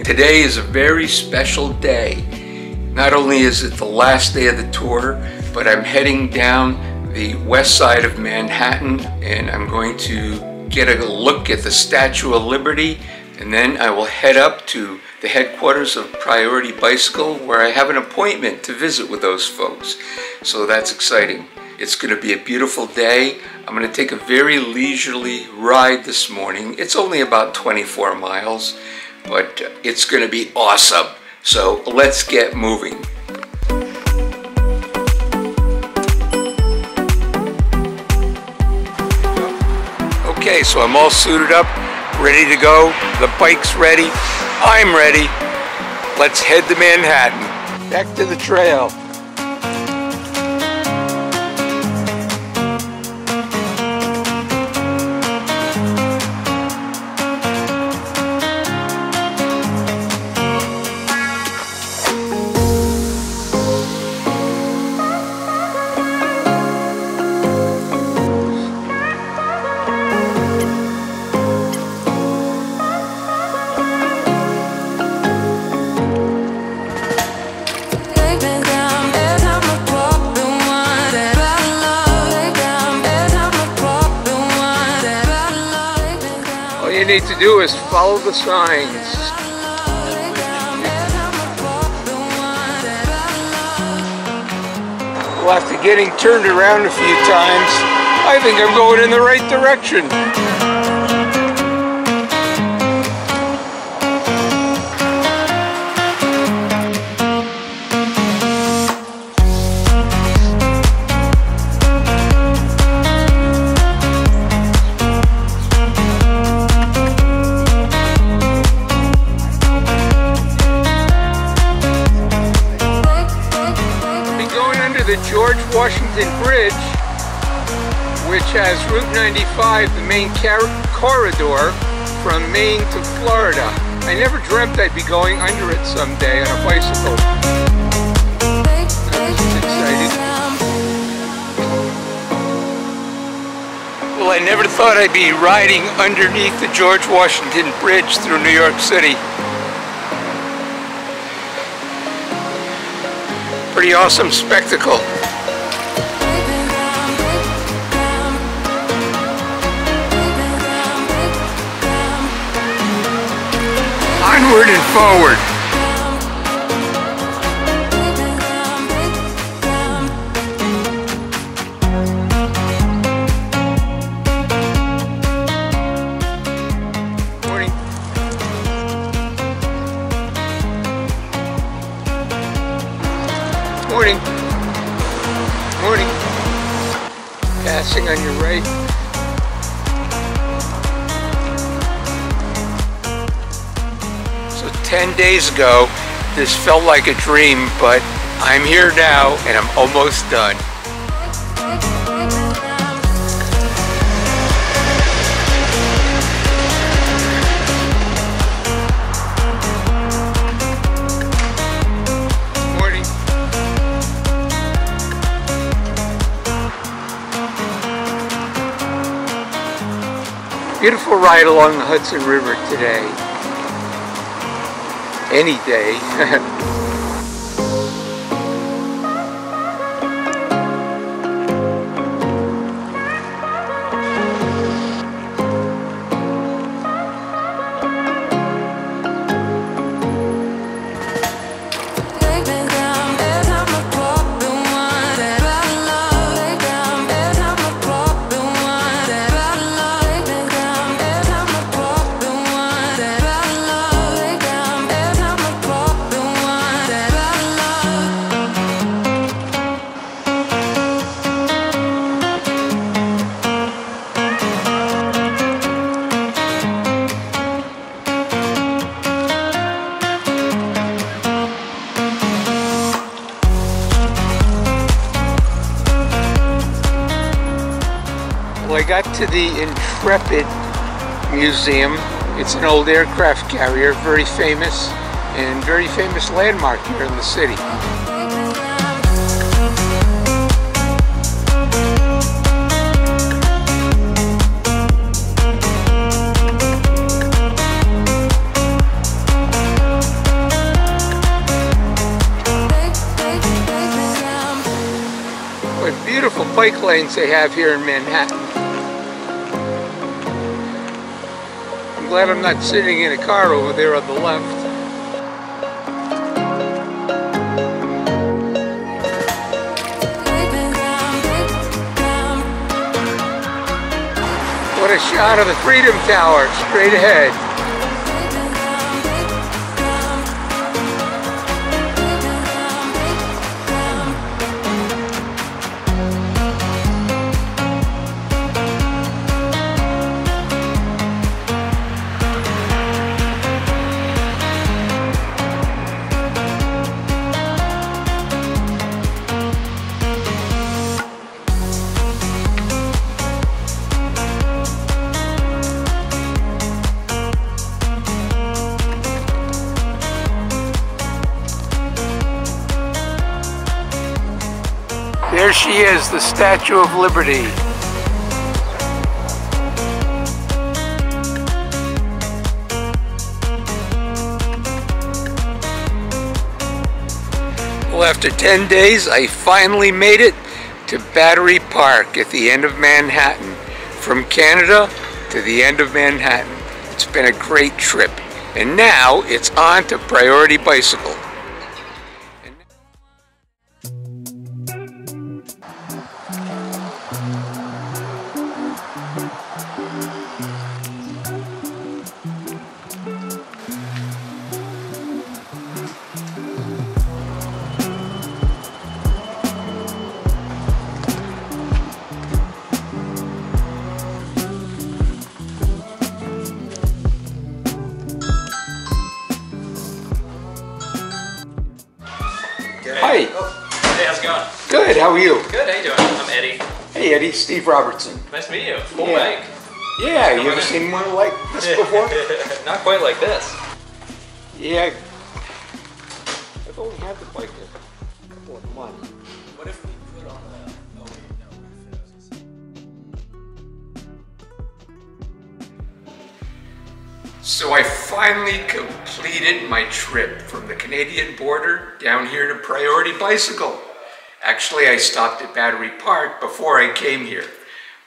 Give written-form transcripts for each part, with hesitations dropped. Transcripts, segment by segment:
Today is a very special day. Not only is it the last day of the tour, but I'm heading down the west side of Manhattan and I'm going to get a look at the Statue of Liberty, and then I will head up to the headquarters of Priority Bicycle where I have an appointment to visit with those folks. So that's exciting. It's going to be a beautiful day. I'm going to take a very leisurely ride this morning. It's only about 24 miles, but it's going to be awesome. So let's get moving. Okay, so I'm all suited up, ready to go. The bike's ready. I'm ready. Let's head to Manhattan. Back to the trail. All you need to do is follow the signs. Well, after getting turned around a few times, I think I'm going in the right direction. The George Washington Bridge, which has Route 95, the main corridor from Maine to Florida. I never dreamt I'd be going under it someday on a bicycle. This is exciting. Well, I never thought I'd be riding underneath the George Washington Bridge through New York City. Pretty awesome spectacle. Onward and forward. Morning. Morning. Morning. Passing on your right. So 10 days ago, this felt like a dream, but I'm here now and I'm almost done. Beautiful ride along the Hudson River today. Any day. Well, I got to the Intrepid Museum. It's an old aircraft carrier, very famous landmark here in the city. bike lanes they have here in Manhattan. I'm glad I'm not sitting in a car over there on the left. What a shot of the Freedom Tower straight ahead. There she is, the Statue of Liberty. Well, after 10 days, I finally made it to Battery Park at the end of Manhattan. From Canada to the end of Manhattan. It's been a great trip. And now it's on to Priority Bicycle. Hi. Oh. Hey, how's it going? Good, how are you? Good, how you doing? I'm Eddie. Hey Eddie, Steve Robertson. Nice to meet you. Cool bike. Yeah, you ever seen one like this before? Not quite like this. Yeah. I've only had the bike a couple of months. What if we put on the... Oh wait, no. So I finally completed my trip from the Canadian border down here to Priority Bicycle. Actually, I stopped at Battery Park before I came here.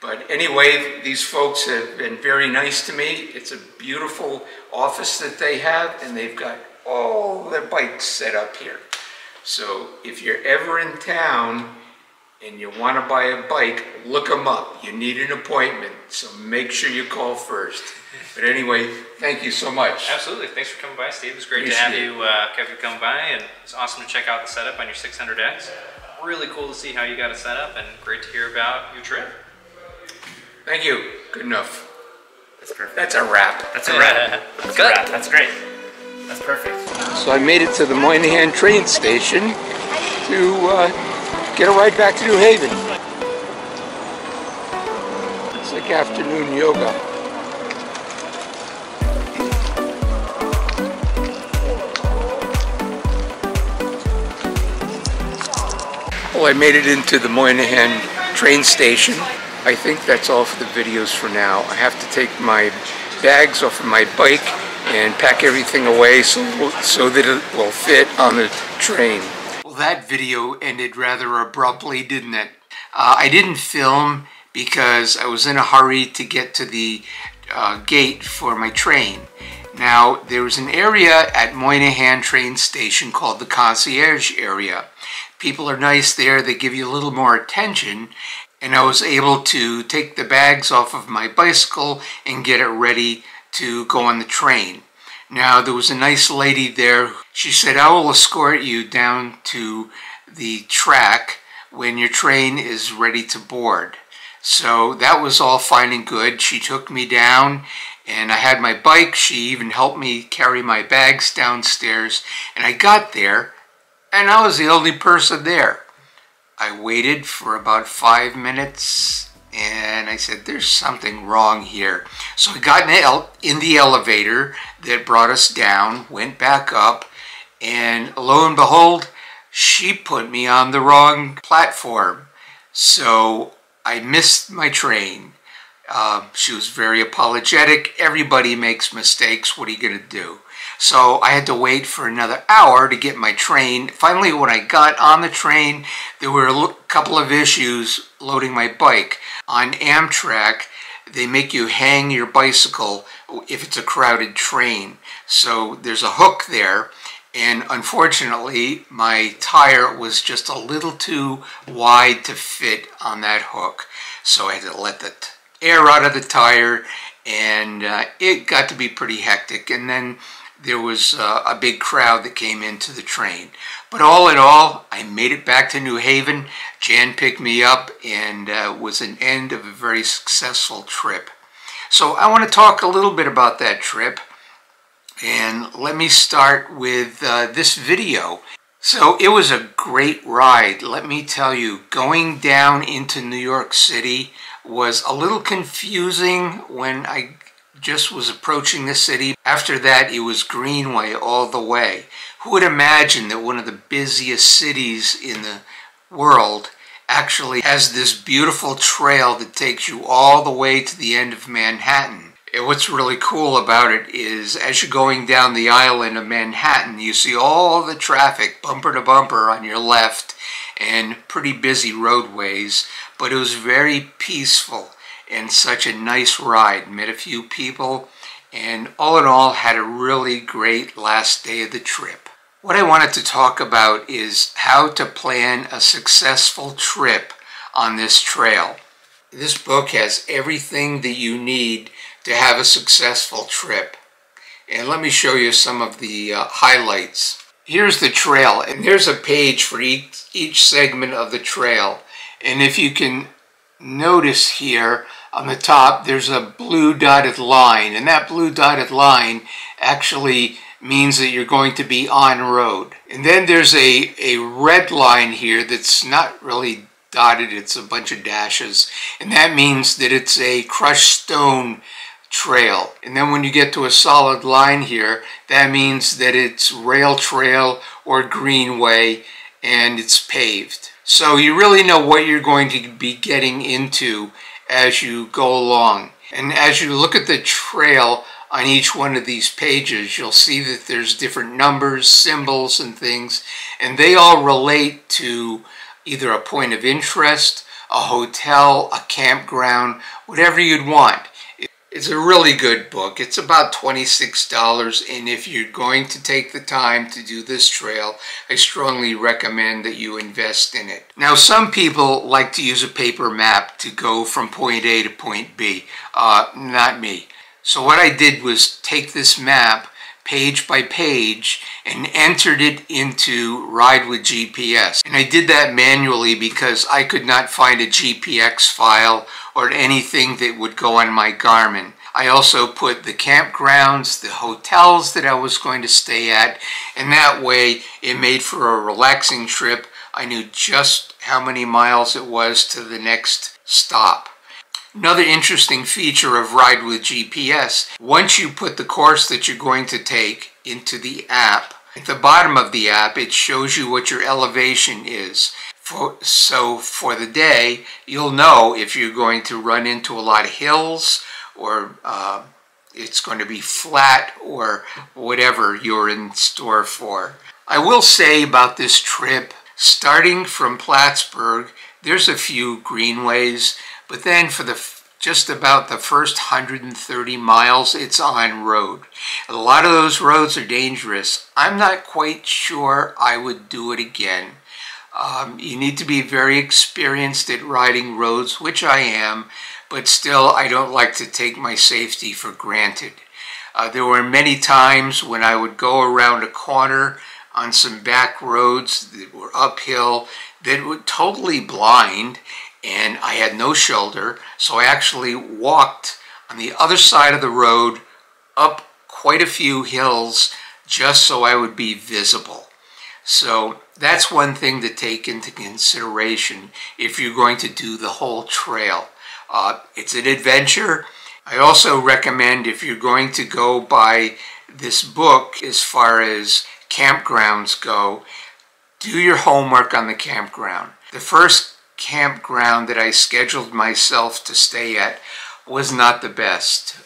But anyway, these folks have been very nice to me. It's a beautiful office that they have, and they've got all their bikes set up here. So if you're ever in town and you want to buy a bike, look them up. You need an appointment, so make sure you call first. But anyway, thank you so much. Absolutely. Thanks for coming by, Steve. It was great to have you come by, and it's awesome to check out the setup on your 600X. Really cool to see how you got it set up, and great to hear about your trip. Thank you. Good enough. That's perfect. That's a wrap. That's a wrap. That's a wrap. That's great. That's perfect. So I made it to the Moynihan train station to get a ride back to New Haven. It's like afternoon yoga. Well, I made it into the Moynihan train station. I think that's all for the videos for now. I have to take my bags off of my bike and pack everything away so that it will fit on the train. Well, that video ended rather abruptly, didn't it? I didn't film because I was in a hurry to get to the gate for my train. Now, there was an area at Moynihan train station called the concierge area. People are nice there, they give you a little more attention, and I was able to take the bags off of my bicycle and get it ready to go on the train. Now, there was a nice lady there. She said, I will escort you down to the track when your train is ready to board. So that was all fine and good. She took me down, and I had my bike. She even helped me carry my bags downstairs, and I got there, and I was the only person there. I waited for about 5 minutes, and I said, there's something wrong here. So I got in the elevator that brought us down, went back up, and lo and behold, she put me on the wrong platform. So I missed my train. She was very apologetic. Everybody makes mistakes. What are you going to do? So I had to wait for another hour to get my train. Finally, when I got on the train, there were a couple of issues loading my bike. On Amtrak, they make you hang your bicycle if it's a crowded train. So there's a hook there, and unfortunately my tire was just a little too wide to fit on that hook. So I had to let the air out of the tire, and it got to be pretty hectic. And then there was a big crowd that came into the train. But all in all, I made it back to New Haven. Jan picked me up, and was an end of a very successful trip. So I want to talk a little bit about that trip. And let me start with this video. So it was a great ride. Let me tell you, going down into New York City was a little confusing when I just was approaching the city. After that, it was Greenway all the way. Who would imagine that one of the busiest cities in the world actually has this beautiful trail that takes you all the way to the end of Manhattan? And what's really cool about it is, as you're going down the island of Manhattan, you see all the traffic bumper to bumper on your left and pretty busy roadways, but it was very peaceful and such a nice ride. Met a few people, and all in all had a really great last day of the trip. What I wanted to talk about is how to plan a successful trip on this trail. This book has everything that you need to have a successful trip. And let me show you some of the highlights. Here's the trail, and there's a page for each segment of the trail. And if you can notice here on the top, there's a blue dotted line, and that blue dotted line actually means that you're going to be on road. And then there's a red line here that's not really dotted, it's a bunch of dashes, and that means that it's a crushed stone trail. And then when you get to a solid line here, that means that it's rail trail or greenway, and it's paved. So you really know what you're going to be getting into as you go along. And as you look at the trail on each one of these pages, you'll see that there's different numbers, symbols, and things, and they all relate to either a point of interest, a hotel, a campground, whatever you'd want. It's a really good book. It's about $26, and if you're going to take the time to do this trail, I strongly recommend that you invest in it. Now, some people like to use a paper map to go from point A to point B. Not me. So what I did was take this map page by page and entered it into Ride with GPS. And I did that manually because I could not find a GPX file or anything that would go on my Garmin. I also put the campgrounds, the hotels that I was going to stay at, and that way it made for a relaxing trip. I knew just how many miles it was to the next stop. Another interesting feature of Ride with GPS, once you put the course that you're going to take into the app, at the bottom of the app it shows you what your elevation is. So for the day, you'll know if you're going to run into a lot of hills, or it's going to be flat, or whatever you're in store for. I will say about this trip, starting from Plattsburgh, there's a few greenways, but then for just about the first 130 miles, it's on road. A lot of those roads are dangerous. I'm not quite sure I would do it again. You need to be very experienced at riding roads, which I am, but still I don't like to take my safety for granted. There were many times when I would go around a corner on some back roads that were uphill that were totally blind, and I had no shoulder, so I actually walked on the other side of the road up quite a few hills just so I would be visible. So that's one thing to take into consideration if you're going to do the whole trail. It's an adventure. I also recommend, if you're going to go by this book as far as campgrounds go, do your homework on the campground. The first campground that I scheduled myself to stay at was not the best.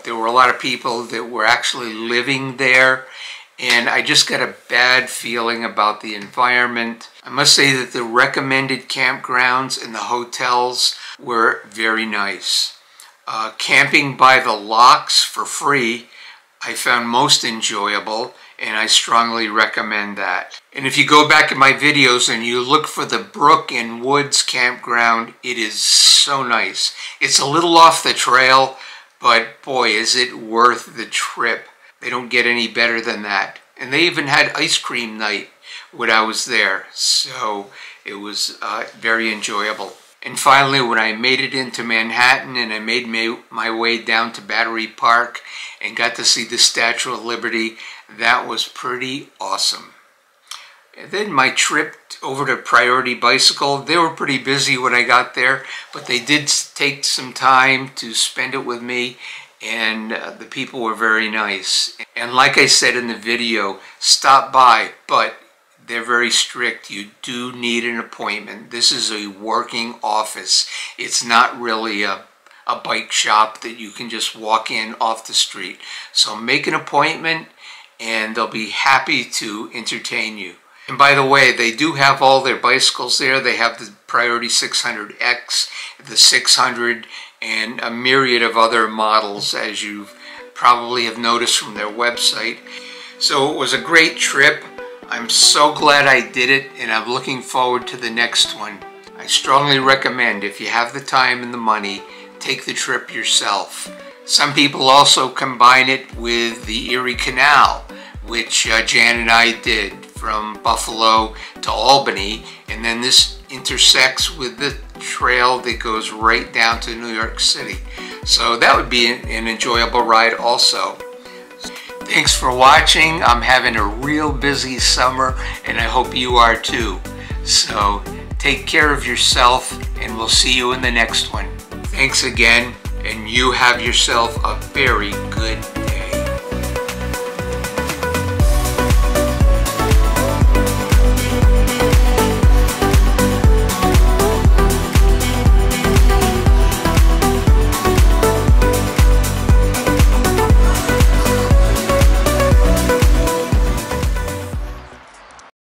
There were a lot of people that were actually living there, and I just got a bad feeling about the environment. I must say that the recommended campgrounds and the hotels were very nice. Camping by the locks for free I found most enjoyable, and I strongly recommend that. And if you go back in my videos and you look for the Brook and Woods campground, it is so nice. It's a little off the trail, but boy, is it worth the trip. They don't get any better than that. And they even had ice cream night when I was there, so it was very enjoyable. And finally, when I made it into Manhattan and I made my way down to Battery Park and got to see the Statue of Liberty, that was pretty awesome. And then my trip over to Priority Bicycle, they were pretty busy when I got there, but they did take some time to spend it with me, and the people were very nice. And like I said in the video, stop by, but they're very strict. You do need an appointment. This is a working office. It's not really a bike shop that you can just walk in off the street. So make an appointment and they'll be happy to entertain you. And by the way, they do have all their bicycles there. They have the Priority 600X, the 600, and a myriad of other models, as you probably have noticed from their website. So it was a great trip. I'm so glad I did it, and I'm looking forward to the next one. I strongly recommend, if you have the time and the money, take the trip yourself. Some people also combine it with the Erie Canal, which Jan and I did from Buffalo to Albany, and then this intersects with the trail that goes right down to New York City. So that would be an enjoyable ride also. Thanks for watching. I'm having a real busy summer, and I hope you are too. So take care of yourself, and we'll see you in the next one. Thanks again, and you have yourself a very good